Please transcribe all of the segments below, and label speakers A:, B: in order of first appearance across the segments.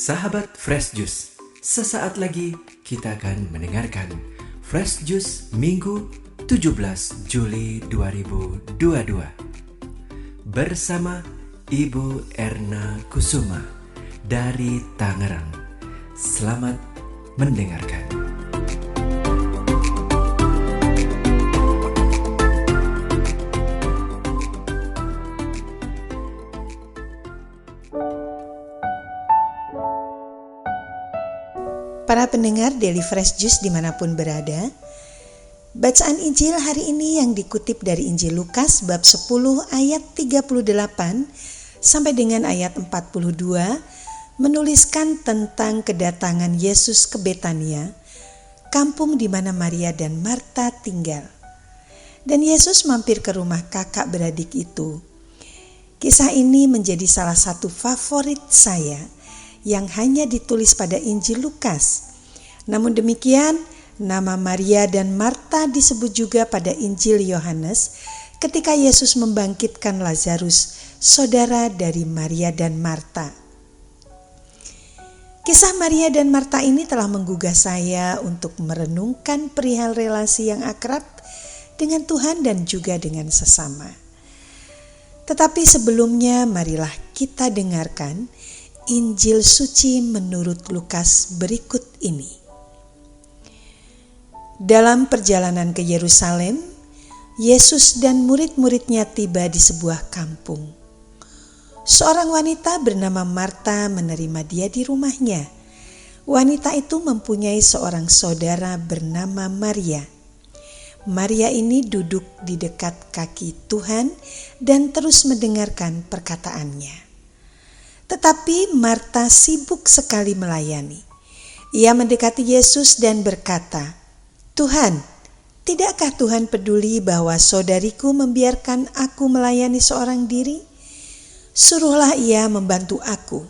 A: Sahabat Fresh Juice, sesaat lagi kita akan mendengarkan Fresh Juice Minggu 17 Juli 2022 bersama Ibu Erna Kusuma dari Tangerang. Selamat mendengarkan.
B: Para pendengar Daily Fresh Juice dimanapun berada, bacaan Injil hari ini yang dikutip dari Injil Lukas bab 10 ayat 38 sampai dengan ayat 42 menuliskan tentang kedatangan Yesus ke Betania, kampung di mana Maria dan Marta tinggal. Dan Yesus mampir ke rumah kakak beradik itu. Kisah ini menjadi salah satu favorit saya yang hanya ditulis pada Injil Lukas. Namun demikian, nama Maria dan Marta disebut juga pada Injil Yohanes ketika Yesus membangkitkan Lazarus, saudara dari Maria dan Marta. Kisah Maria dan Marta ini telah menggugah saya untuk merenungkan perihal relasi yang akrab dengan Tuhan dan juga dengan sesama. Tetapi sebelumnya marilah kita dengarkan Injil suci menurut Lukas berikut ini. Dalam perjalanan ke Yerusalem, Yesus dan murid-muridnya tiba di sebuah kampung. Seorang wanita bernama Marta menerima dia di rumahnya. Wanita itu mempunyai seorang saudara bernama Maria. Maria ini duduk di dekat kaki Tuhan dan terus mendengarkan perkataannya. Tetapi Marta sibuk sekali melayani. Ia mendekati Yesus dan berkata, "Tuhan, tidakkah Tuhan peduli bahwa saudariku membiarkan aku melayani seorang diri? Suruhlah ia membantu aku."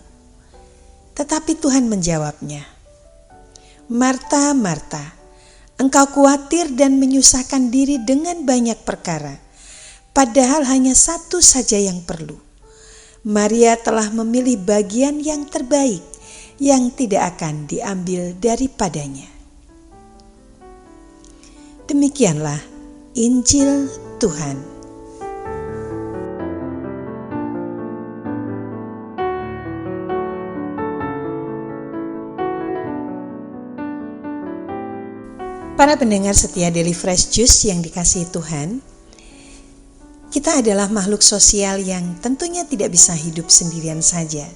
B: Tetapi Tuhan menjawabnya, "Marta, Marta, engkau khawatir dan menyusahkan diri dengan banyak perkara, padahal hanya satu saja yang perlu. Maria telah memilih bagian yang terbaik yang tidak akan diambil daripadanya." Demikianlah Injil Tuhan. Para pendengar setia Daily Fresh Juice yang dikasihi Tuhan, kita adalah makhluk sosial yang tentunya tidak bisa hidup sendirian saja.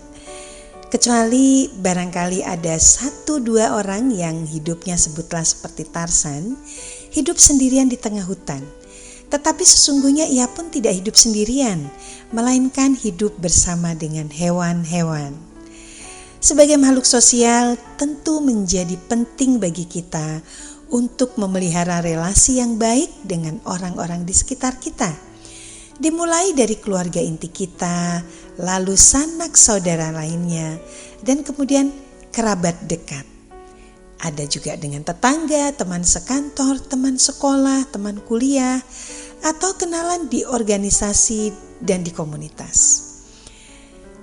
B: Kecuali barangkali ada 1-2 orang yang hidupnya sebutlah seperti Tarzan, hidup sendirian di tengah hutan. Tetapi sesungguhnya ia pun tidak hidup sendirian, melainkan hidup bersama dengan hewan-hewan. Sebagai makhluk sosial, tentu menjadi penting bagi kita untuk memelihara relasi yang baik dengan orang-orang di sekitar kita. Dimulai dari keluarga inti kita, lalu sanak saudara lainnya, dan kemudian kerabat dekat. Ada juga dengan tetangga, teman sekantor, teman sekolah, teman kuliah, atau kenalan di organisasi dan di komunitas.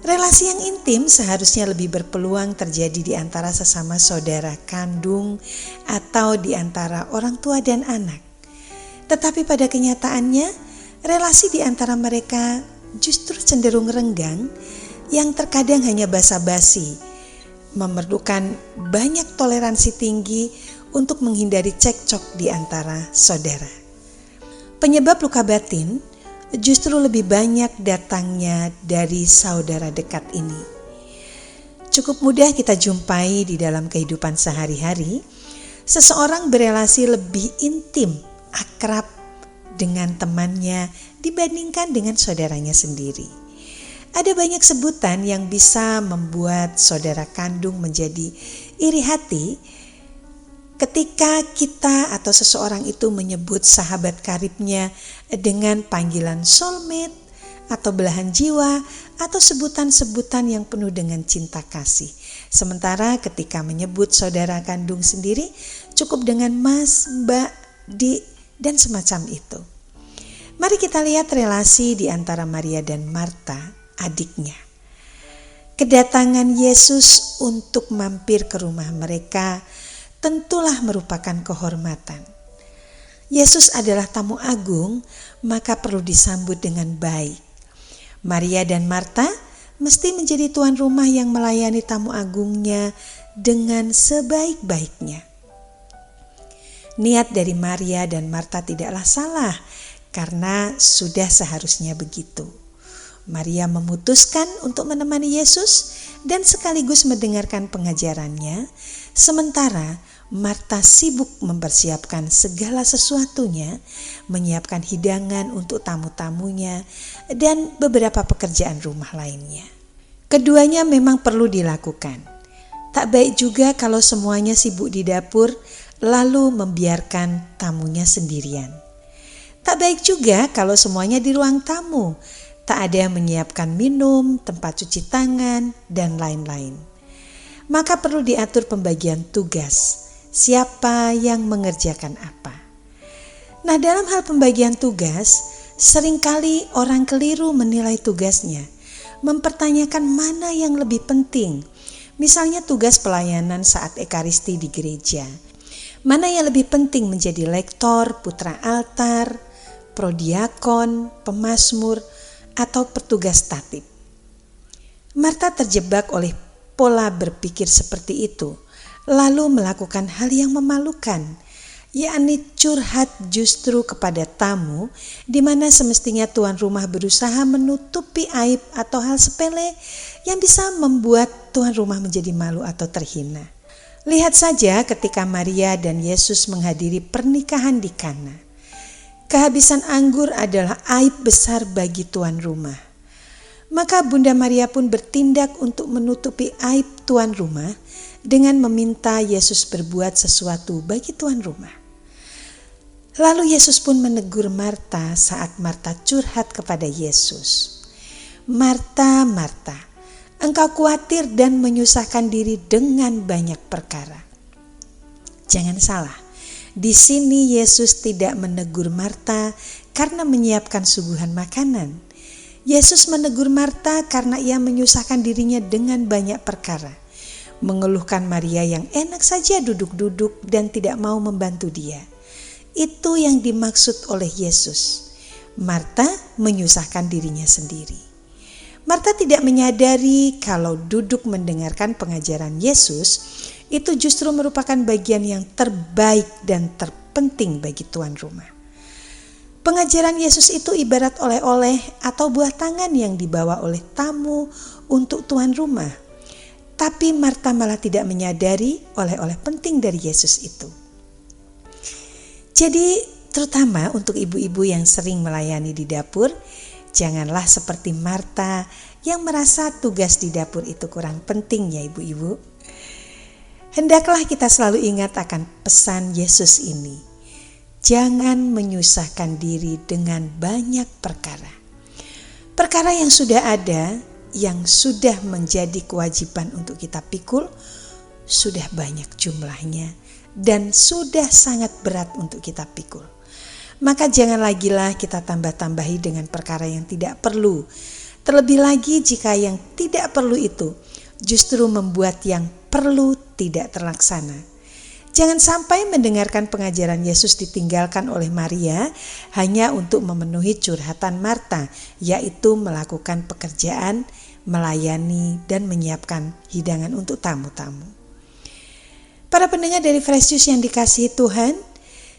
B: Relasi yang intim seharusnya lebih berpeluang terjadi di antara sesama saudara kandung atau di antara orang tua dan anak. Tetapi pada kenyataannya, relasi di antara mereka justru cenderung renggang yang terkadang hanya basa-basi, memerlukan banyak toleransi tinggi untuk menghindari cekcok di antara saudara. Penyebab luka batin justru lebih banyak datangnya dari saudara dekat ini. Cukup mudah kita jumpai di dalam kehidupan sehari-hari, seseorang berelasi lebih intim, akrab dengan temannya dibandingkan dengan saudaranya sendiri. Ada banyak sebutan yang bisa membuat saudara kandung menjadi iri hati ketika kita atau seseorang itu menyebut sahabat karibnya dengan panggilan soulmate atau belahan jiwa atau sebutan-sebutan yang penuh dengan cinta kasih. Sementara ketika menyebut saudara kandung sendiri cukup dengan mas, mbak, di, dan semacam itu. Mari kita lihat relasi di antara Maria dan Marta, adiknya. Kedatangan Yesus untuk mampir ke rumah mereka tentulah merupakan kehormatan. Yesus adalah tamu agung, maka perlu disambut dengan baik. Maria dan Marta mesti menjadi tuan rumah yang melayani tamu agungnya dengan sebaik-baiknya. Niat dari Maria dan Marta tidaklah salah, karena sudah seharusnya begitu. Maria memutuskan untuk menemani Yesus dan sekaligus mendengarkan pengajarannya, sementara Marta sibuk mempersiapkan segala sesuatunya, menyiapkan hidangan untuk tamu-tamunya, dan beberapa pekerjaan rumah lainnya. Keduanya memang perlu dilakukan. Tak baik juga kalau semuanya sibuk di dapur, lalu membiarkan tamunya sendirian. Tak baik juga kalau semuanya di ruang tamu, tak ada yang menyiapkan minum, tempat cuci tangan, dan lain-lain. Maka perlu diatur pembagian tugas, siapa yang mengerjakan apa. Nah, dalam hal pembagian tugas, seringkali orang keliru menilai tugasnya, mempertanyakan mana yang lebih penting. Misalnya tugas pelayanan saat ekaristi di gereja. Mana yang lebih penting menjadi lektor, putra altar, prodiakon, pemazmur, atau petugas tatib. Marta terjebak oleh pola berpikir seperti itu, lalu melakukan hal yang memalukan, yakni curhat justru kepada tamu, di mana semestinya tuan rumah berusaha menutupi aib atau hal sepele yang bisa membuat tuan rumah menjadi malu atau terhina. Lihat saja ketika Maria dan Yesus menghadiri pernikahan di Kana. Kehabisan anggur adalah aib besar bagi tuan rumah. Maka Bunda Maria pun bertindak untuk menutupi aib tuan rumah dengan meminta Yesus berbuat sesuatu bagi tuan rumah. Lalu Yesus pun menegur Marta saat Marta curhat kepada Yesus. Marta, Marta, engkau khawatir dan menyusahkan diri dengan banyak perkara. Jangan salah, di sini Yesus tidak menegur Marta karena menyiapkan suguhan makanan. Yesus menegur Marta karena ia menyusahkan dirinya dengan banyak perkara, mengeluhkan Maria yang enak saja duduk-duduk dan tidak mau membantu dia. Itu yang dimaksud oleh Yesus. Marta menyusahkan dirinya sendiri. Marta tidak menyadari kalau duduk mendengarkan pengajaran Yesus itu justru merupakan bagian yang terbaik dan terpenting bagi tuan rumah. Pengajaran Yesus itu ibarat oleh-oleh atau buah tangan yang dibawa oleh tamu untuk tuan rumah. Tapi Marta malah tidak menyadari oleh-oleh penting dari Yesus itu. Jadi terutama untuk ibu-ibu yang sering melayani di dapur, janganlah seperti Marta yang merasa tugas di dapur itu kurang penting ya ibu-ibu. Hendaklah kita selalu ingat akan pesan Yesus ini. Jangan menyusahkan diri dengan banyak perkara. Perkara yang sudah ada, yang sudah menjadi kewajiban untuk kita pikul, sudah banyak jumlahnya dan sudah sangat berat untuk kita pikul. Maka jangan lagilah kita tambah-tambahi dengan perkara yang tidak perlu. Terlebih lagi jika yang tidak perlu itu justru membuat yang perlu tidak terlaksana. Jangan sampai mendengarkan pengajaran Yesus ditinggalkan oleh Maria hanya untuk memenuhi curhatan Marta, yaitu melakukan pekerjaan, melayani, dan menyiapkan hidangan untuk tamu-tamu. Para pendengar dari Fresh Juice yang dikasihi Tuhan,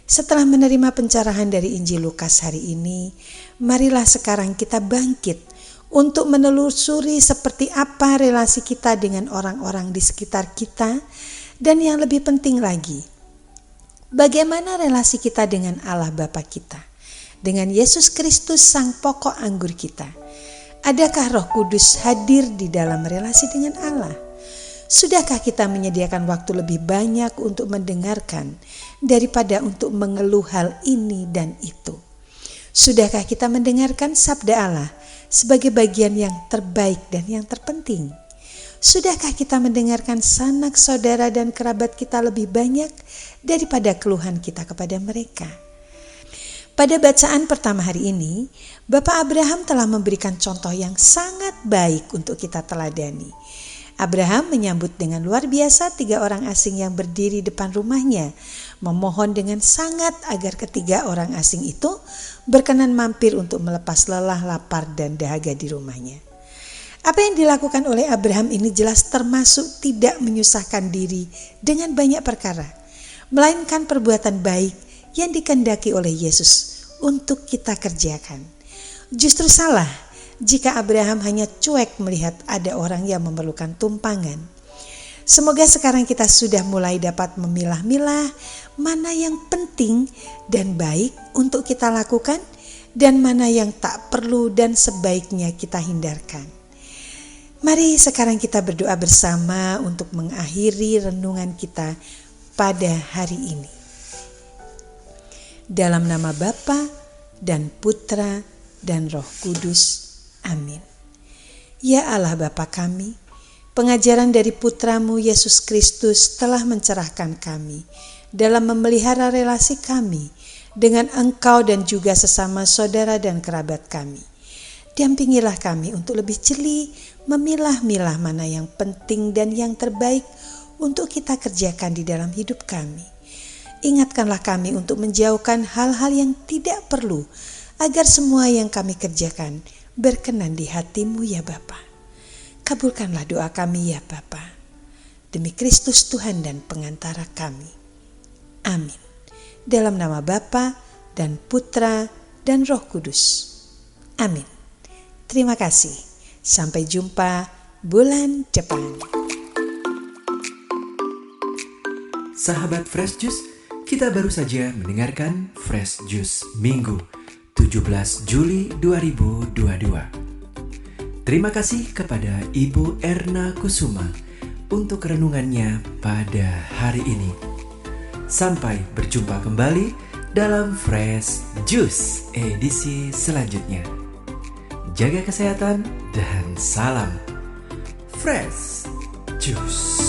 B: setelah menerima pencerahan dari Injil Lukas hari ini, marilah sekarang kita bangkit untuk menelusuri seperti apa relasi kita dengan orang-orang di sekitar kita, dan yang lebih penting lagi, bagaimana relasi kita dengan Allah Bapa kita, dengan Yesus Kristus Sang Pokok Anggur kita. Adakah Roh Kudus hadir di dalam relasi dengan Allah? Sudahkah kita menyediakan waktu lebih banyak untuk mendengarkan daripada untuk mengeluh hal ini dan itu? Sudahkah kita mendengarkan sabda Allah sebagai bagian yang terbaik dan yang terpenting? Sudahkah kita mendengarkan sanak saudara dan kerabat kita lebih banyak daripada keluhan kita kepada mereka? Pada bacaan pertama hari ini, Bapak Abraham telah memberikan contoh yang sangat baik untuk kita teladani. Abraham menyambut dengan luar biasa 3 orang asing yang berdiri depan rumahnya, memohon dengan sangat agar ketiga orang asing itu berkenan mampir untuk melepas lelah, lapar, dan dahaga di rumahnya. Apa yang dilakukan oleh Abraham ini jelas termasuk tidak menyusahkan diri dengan banyak perkara, melainkan perbuatan baik yang dikehendaki oleh Yesus untuk kita kerjakan. Justru salah jika Abraham hanya cuek melihat ada orang yang memerlukan tumpangan. Semoga sekarang kita sudah mulai dapat memilah-milah mana yang penting dan baik untuk kita lakukan dan mana yang tak perlu dan sebaiknya kita hindarkan. Mari sekarang kita berdoa bersama untuk mengakhiri renungan kita pada hari ini. Dalam nama Bapa dan Putra dan Roh Kudus. Amin. Ya Allah Bapa kami, pengajaran dari Putramu Yesus Kristus telah mencerahkan kami dalam memelihara relasi kami dengan Engkau dan juga sesama saudara dan kerabat kami. Dampingilah kami untuk lebih jeli memilah-milah mana yang penting dan yang terbaik untuk kita kerjakan di dalam hidup kami. Ingatkanlah kami untuk menjauhkan hal-hal yang tidak perlu, agar semua yang kami kerjakan berkenan di hati-Mu ya Bapa. Kabulkanlah doa kami ya Bapa. Demi Kristus Tuhan dan pengantara kami. Amin. Dalam nama Bapa dan Putra dan Roh Kudus. Amin. Terima kasih. Sampai jumpa bulan depan.
A: Sahabat Fresh Juice, kita baru saja mendengarkan Fresh Juice Minggu 17 Juli 2022. Terima kasih kepada Ibu Erna Kusuma untuk renungannya pada hari ini. Sampai berjumpa kembali dalam Fresh Juice edisi selanjutnya. Jaga kesehatan dan salam Fresh Juice.